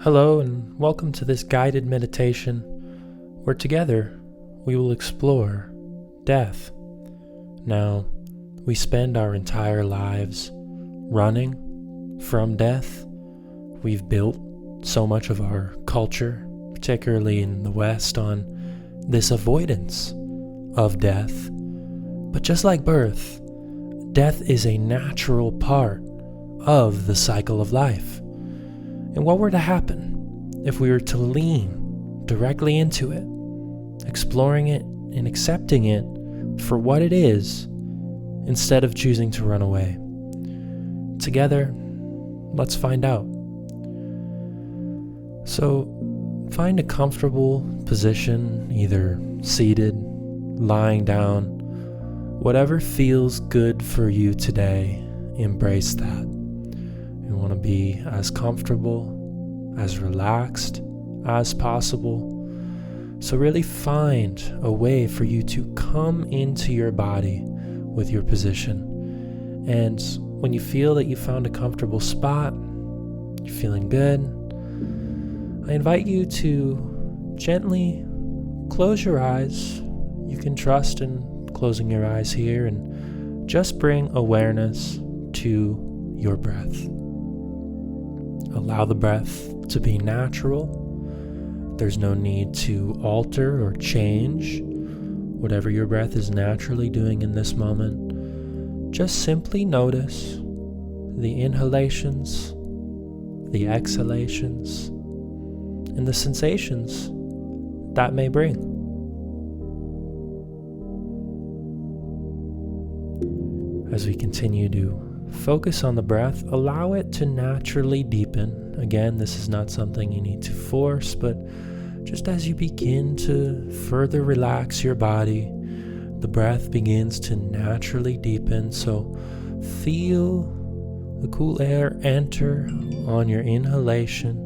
Hello and welcome to this guided meditation where together we will explore death. Now, we spend our entire lives running from death. We've built so much of our culture, particularly in the West, on this avoidance of death. But just like birth, death is a natural part of the cycle of life. And what were to happen if we were to lean directly into it, exploring it and accepting it for what it is, instead of choosing to run away? Together, let's find out. So, find a comfortable position, either seated, lying down, whatever feels good for you today. Embrace that. You want to be as comfortable, as relaxed as possible. So really find a way for you to come into your body with your position. And when you feel that you found a comfortable spot, you're feeling good, I invite you to gently close your eyes. You can trust in closing your eyes here and just bring awareness to your breath. Allow the breath to be natural. There's no need to alter or change whatever your breath is naturally doing in this moment. Just simply notice the inhalations, the exhalations, and the sensations that may bring. As we continue to focus on the breath, allow it to naturally deepen. Again, this is not something you need to force, but just as you begin to further relax your body, the breath begins to naturally deepen. So feel the cool air enter on your inhalation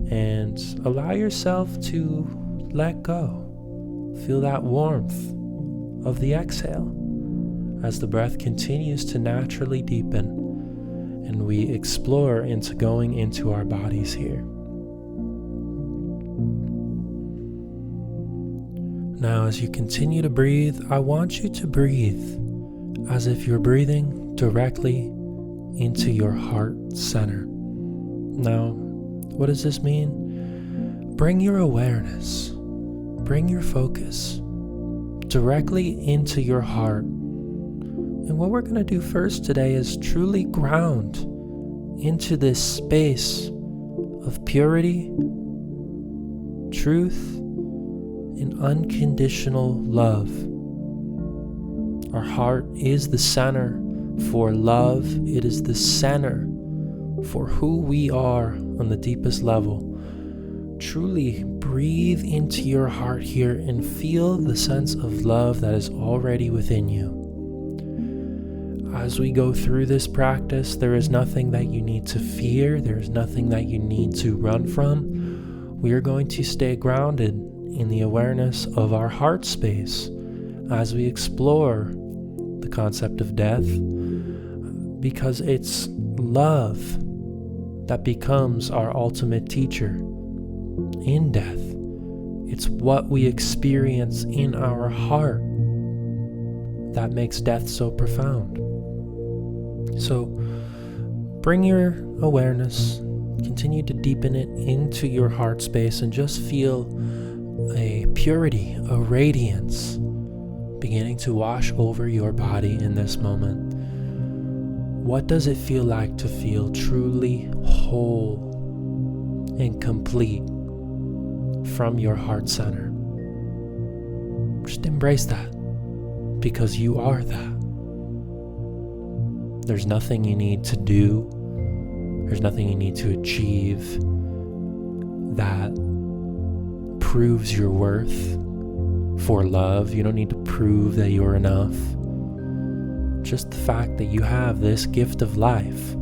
and allow yourself to let go. Feel that warmth of the exhale as the breath continues to naturally deepen and we explore into going into our bodies here. Now, as you continue to breathe, I want you to breathe as if you're breathing directly into your heart center. Now, what does this mean? Bring your awareness, bring your focus directly into your heart. And what we're going to do first today is truly ground into this space of purity, truth, and unconditional love. Our heart is the center for love. It is the center for who we are on the deepest level. Truly breathe into your heart here and feel the sense of love that is already within you. As we go through this practice, there is nothing that you need to fear. There is nothing that you need to run from. We are going to stay grounded in the awareness of our heart space as we explore the concept of death, because it's love that becomes our ultimate teacher in death. It's what we experience in our heart that makes death so profound. So bring your awareness, continue to deepen it into your heart space, and just feel a purity, a radiance beginning to wash over your body in this moment. What does it feel like to feel truly whole and complete from your heart center? Just embrace that, because you are that. There's nothing you need to do. There's nothing you need to achieve that proves your worth for love. You don't need to prove that you're enough. Just the fact that you have this gift of life,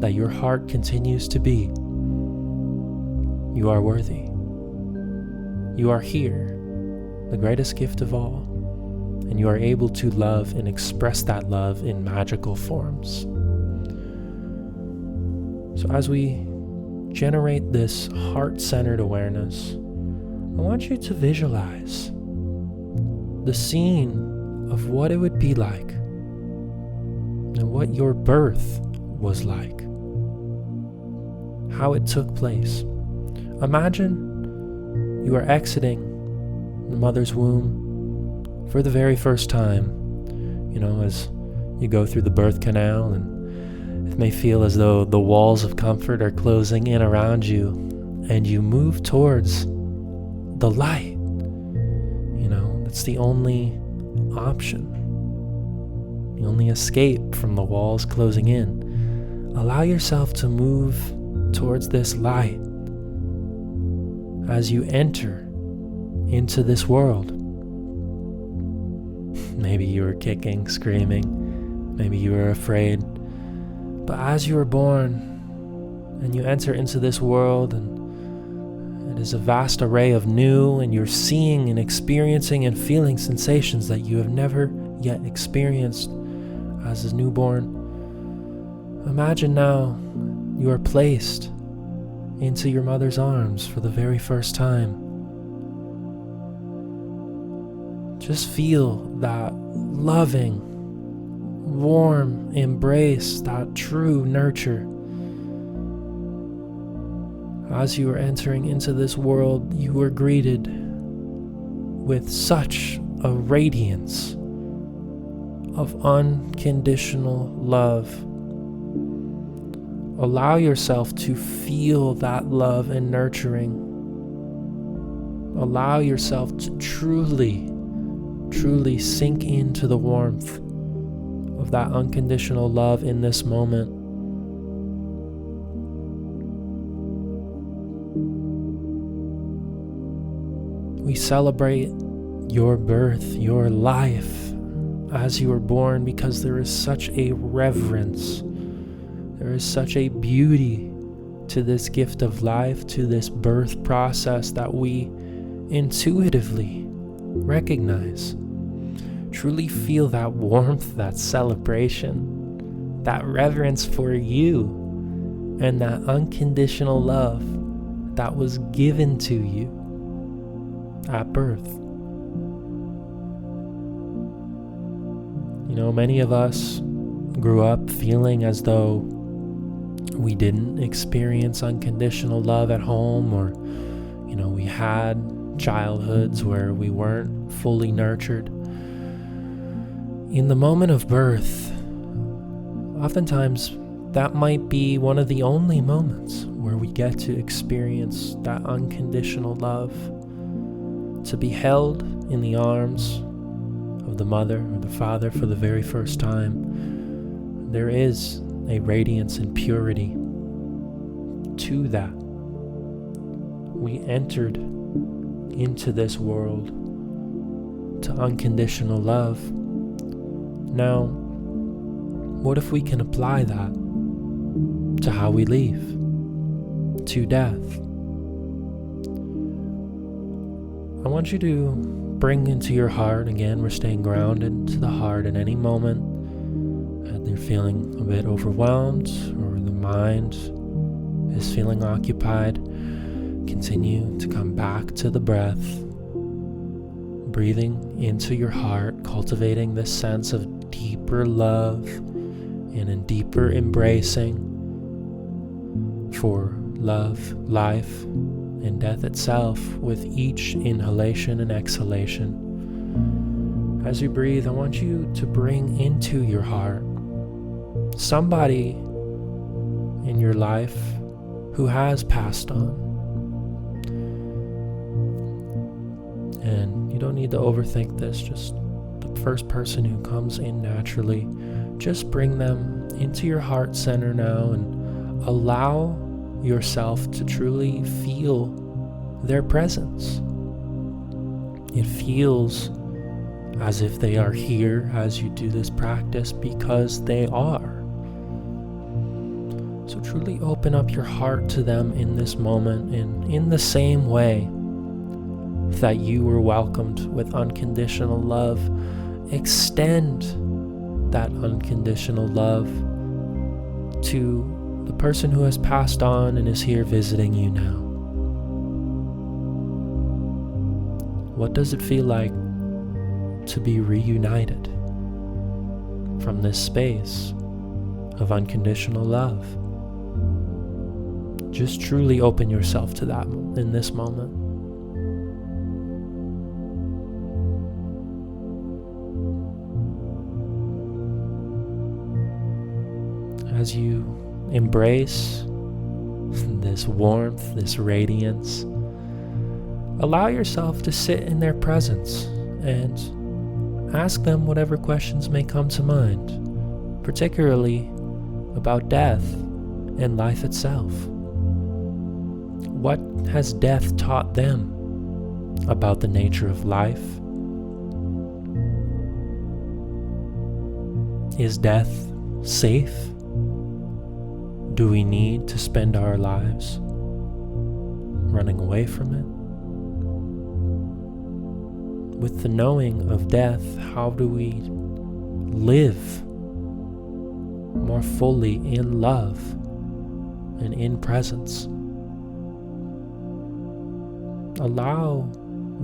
that your heart continues to beat. You are worthy. You are here, the greatest gift of all. And you are able to love and express that love in magical forms. So as we generate this heart-centered awareness, I want you to visualize the scene of what it would be like and what your birth was like, how it took place. Imagine you are exiting the mother's womb for the very first time, as you go through the birth canal, and it may feel as though the walls of comfort are closing in around you, and you move towards the light. That's the only option, the only escape from the walls closing in. Allow yourself to move towards this light as you enter into this world. Maybe you were kicking, screaming, maybe you were afraid, but as you were born and you enter into this world, and it is a vast array of new, and you're seeing and experiencing and feeling sensations that you have never yet experienced as a newborn. Imagine now you are placed into your mother's arms for the very first time. Just feel that loving, warm embrace, that true nurture. As you are entering into this world, you were greeted with such a radiance of unconditional love. Allow yourself to feel that love and nurturing. Allow yourself to truly sink into the warmth of that unconditional love in this moment. We celebrate your birth, your life as you were born, because there is such a reverence, there is such a beauty to this gift of life, to this birth process that we intuitively recognize. Truly feel that warmth, that celebration, that reverence for you, and that unconditional love that was given to you at birth. Many of us grew up feeling as though we didn't experience unconditional love at home, or we had childhoods where we weren't fully nurtured. In the moment of birth, oftentimes that might be one of the only moments where we get to experience that unconditional love, to be held in the arms of the mother or the father for the very first time. There is a radiance and purity to that. We entered into this world to unconditional love. Now, what if we can apply that to how we leave, to death? I want you to bring into your heart, again, we're staying grounded to the heart at any moment that you're feeling a bit overwhelmed or the mind is feeling occupied. Continue to come back to the breath, breathing into your heart, cultivating this sense of deeper love and a deeper embracing for love, life, and death itself with each inhalation and exhalation. As you breathe, I want you to bring into your heart somebody in your life who has passed on. And you don't need to overthink this, just the first person who comes in naturally. Just bring them into your heart center now and allow yourself to truly feel their presence. It feels as if they are here as you do this practice, because they are. So truly open up your heart to them in this moment, and in the same way that you were welcomed with unconditional love, extend that unconditional love to the person who has passed on and is here visiting you now. What does it feel like to be reunited from this space of unconditional love? Just truly open yourself to that in this moment. As you embrace this warmth, this radiance, allow yourself to sit in their presence and ask them whatever questions may come to mind, particularly about death and life itself. What has death taught them about the nature of life? Is death safe? Do we need to spend our lives running away from it? With the knowing of death, how do we live more fully in love and in presence? Allow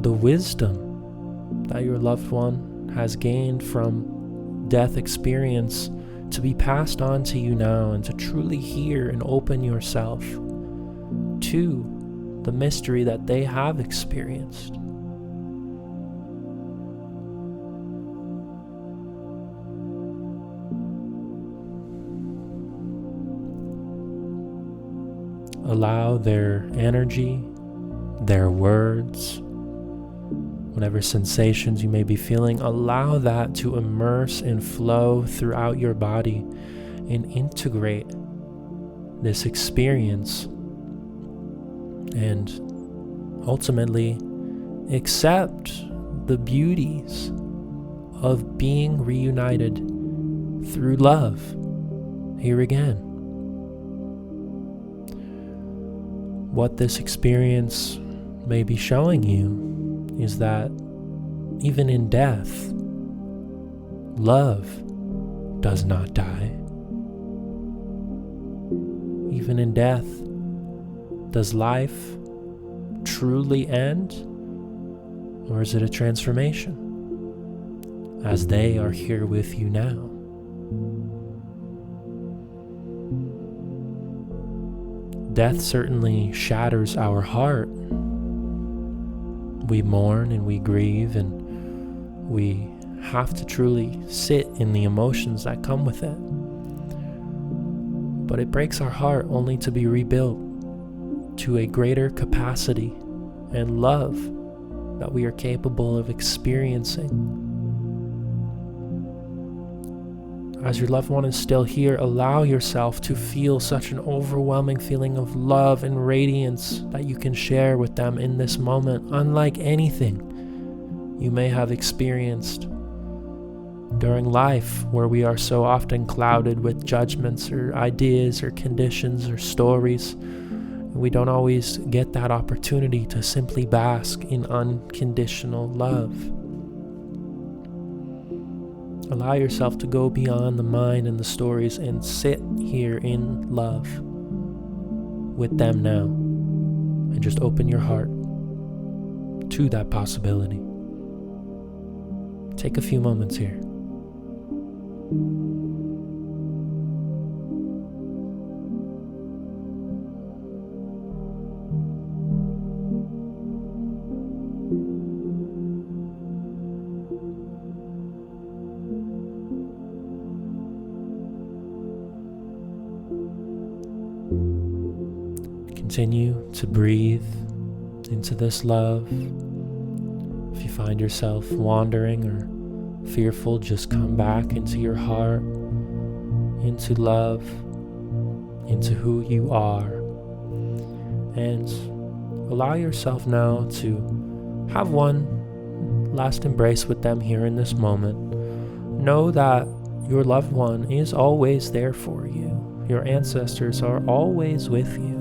the wisdom that your loved one has gained from death experience to be passed on to you now, and to truly hear and open yourself to the mystery that they have experienced. Allow their energy, their words, whatever sensations you may be feeling, allow that to immerse and flow throughout your body and integrate this experience, and ultimately accept the beauties of being reunited through love here again. What this experience may be showing you is that even in death, love does not die. Even in death, does life truly end? Or is it a transformation? As they are here with you now. Death certainly shatters our heart. We mourn and we grieve, and we have to truly sit in the emotions that come with it. But it breaks our heart only to be rebuilt to a greater capacity and love that we are capable of experiencing. As your loved one is still here, allow yourself to feel such an overwhelming feeling of love and radiance that you can share with them in this moment, unlike anything you may have experienced during life, where we are so often clouded with judgments or ideas or conditions or stories. We don't always get that opportunity to simply bask in unconditional love. Allow yourself to go beyond the mind and the stories and sit here in love with them now, and just open your heart to that possibility. Take a few moments here. Continue to breathe into this love. If you find yourself wandering or fearful, just come back into your heart, into love, into who you are, and allow yourself now to have one last embrace with them here in this moment. Know that your loved one is always there for you. Your ancestors are always with you.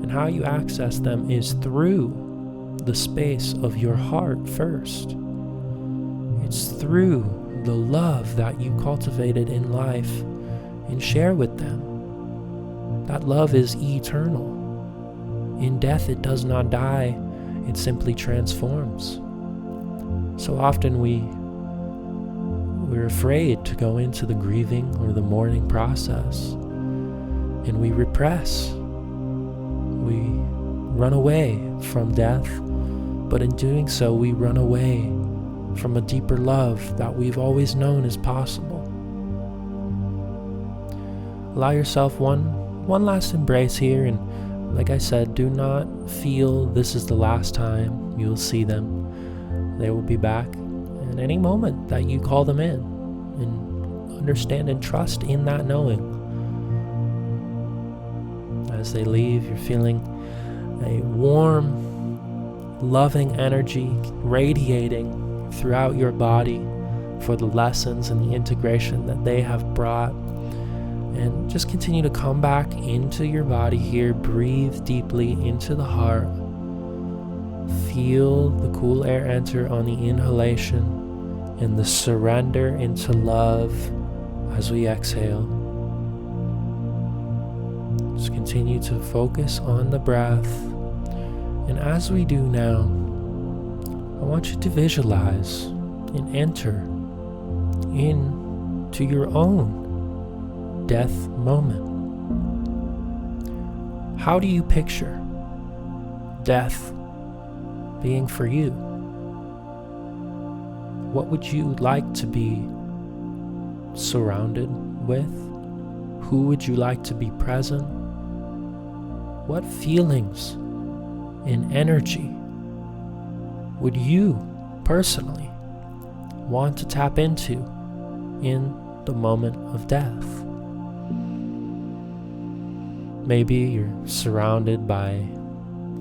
And how you access them is through the space of your heart first. It's through the love that you cultivated in life and share with them. that love is eternal. In death, it does not die, it simply transforms. So often we're afraid to go into the grieving or the mourning process, and we repress. We run away from death, but in doing so, we run away from a deeper love that we've always known is possible. Allow yourself one last embrace here, and like I said, do not feel this is the last time you'll see them. They will be back at any moment that you call them in, and understand and trust in that knowing. As they leave, you're feeling a warm, loving energy radiating throughout your body for the lessons and the integration that they have brought. And just continue to come back into your body here. Breathe deeply into the heart. Feel the cool air enter on the inhalation and the surrender into love as we exhale. Just continue to focus on the breath. And as we do now, I want you to visualize and enter into your own death moment. How do you picture death being for you? What would you like to be surrounded with? Who would you like to be present? What feelings and energy would you personally want to tap into in the moment of death? Maybe you're surrounded by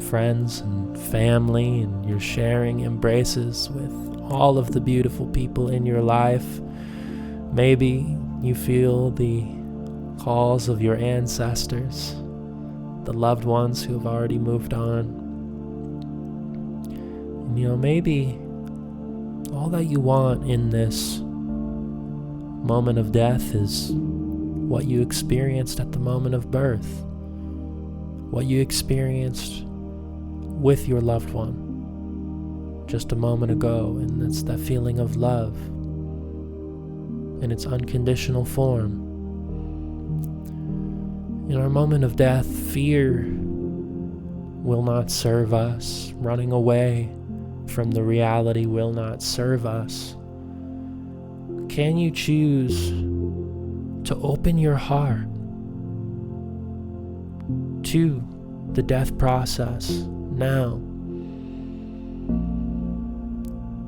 friends and family, and you're sharing embraces with all of the beautiful people in your life. Maybe you feel the calls of your ancestors, the loved ones who have already moved on. And maybe all that you want in this moment of death is what you experienced at the moment of birth, what you experienced with your loved one just a moment ago, and it's that feeling of love in its unconditional form. In our moment of death, fear will not serve us. Running away from the reality will not serve us. Can you choose to open your heart to the death process now?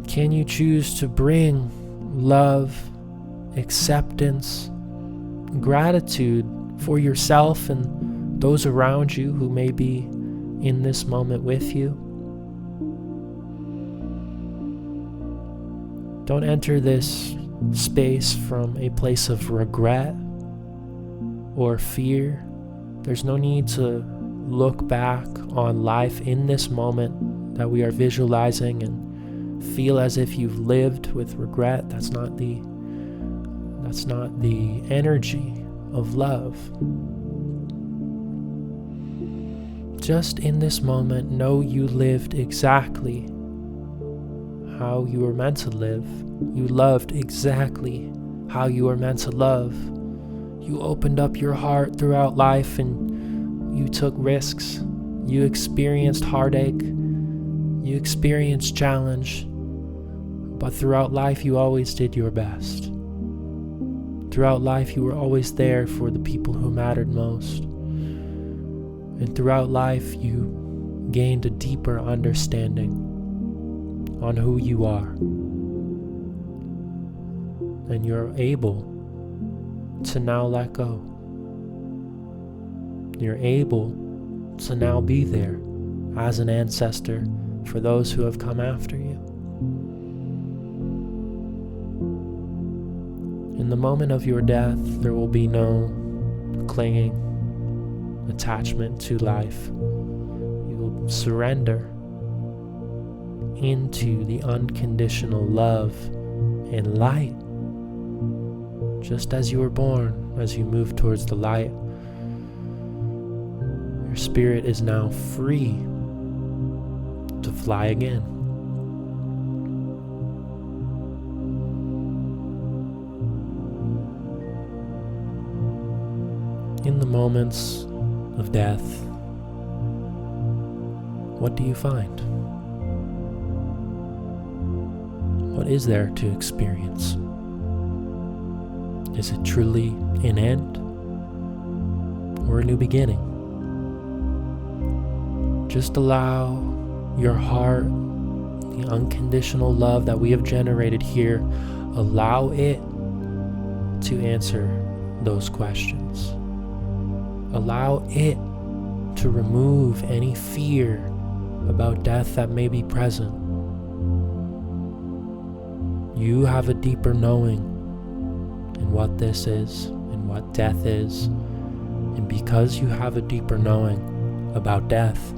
Can you choose to bring love, acceptance, gratitude for yourself and those around you who may be in this moment with you? Don't enter this space from a place of regret or fear. There's no need to look back on life in this moment that we are visualizing and feel as if you've lived with regret. That's not the energy of love. Just in this moment, know you lived exactly how you were meant to live. You loved exactly how you were meant to love. You opened up your heart throughout life, and you took risks. You experienced heartache. You experienced challenge. But throughout life, you always did your best. Throughout life, you were always there for the people who mattered most. And throughout life, you gained a deeper understanding on who you are. And you're able to now let go. You're able to now be there as an ancestor for those who have come after you. In the moment of your death, there will be no clinging, attachment to life. You will surrender into the unconditional love and light. Just as you were born, as you move towards the light, Your spirit is now free to fly again. In the moments of death, what do you find? What is there to experience? Is it truly an end or a new beginning? Just allow your heart, the unconditional love that we have generated here, allow it to answer those questions. Allow it to remove any fear about death that may be present. You have a deeper knowing in what this is and what death is. And because you have a deeper knowing about death,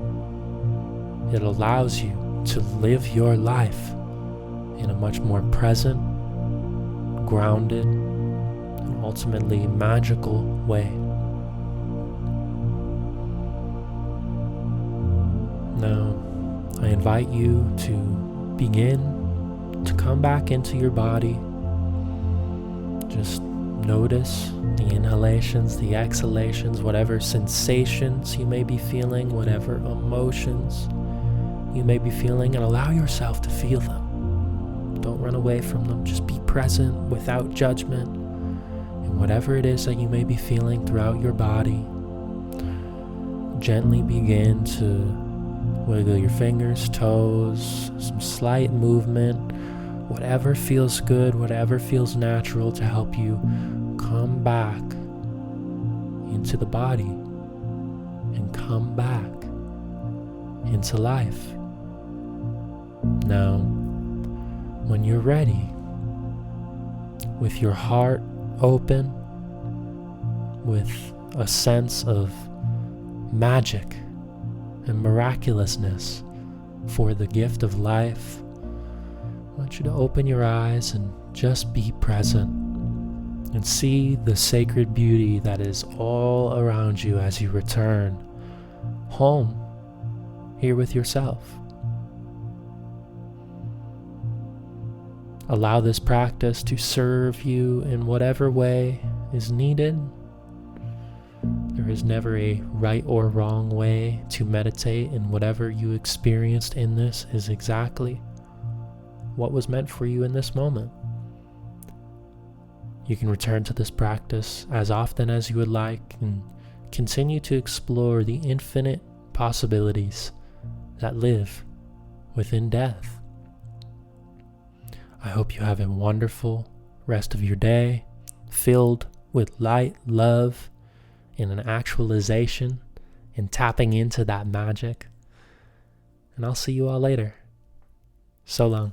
it allows you to live your life in a much more present, grounded, and ultimately magical way. Now, I invite you to begin to come back into your body. Just notice the inhalations, the exhalations, whatever sensations you may be feeling, whatever emotions you may be feeling, and allow yourself to feel them. Don't run away from them. Just be present without judgment. And whatever it is that you may be feeling throughout your body, gently begin to wiggle your fingers, toes, some slight movement, whatever feels good, whatever feels natural to help you come back into the body and come back into life. Now, when you're ready, with your heart open, with a sense of magic and miraculousness for the gift of life, I want you to open your eyes and just be present and see the sacred beauty that is all around you as you return home here with yourself. Allow this practice to serve you in whatever way is needed. There is never a right or wrong way to meditate, and whatever you experienced in this is exactly what was meant for you in this moment. You can return to this practice as often as you would like and continue to explore the infinite possibilities that live within death. I hope you have a wonderful rest of your day, filled with light, love, and an actualization and tapping into that magic. And I'll see you all later. So long.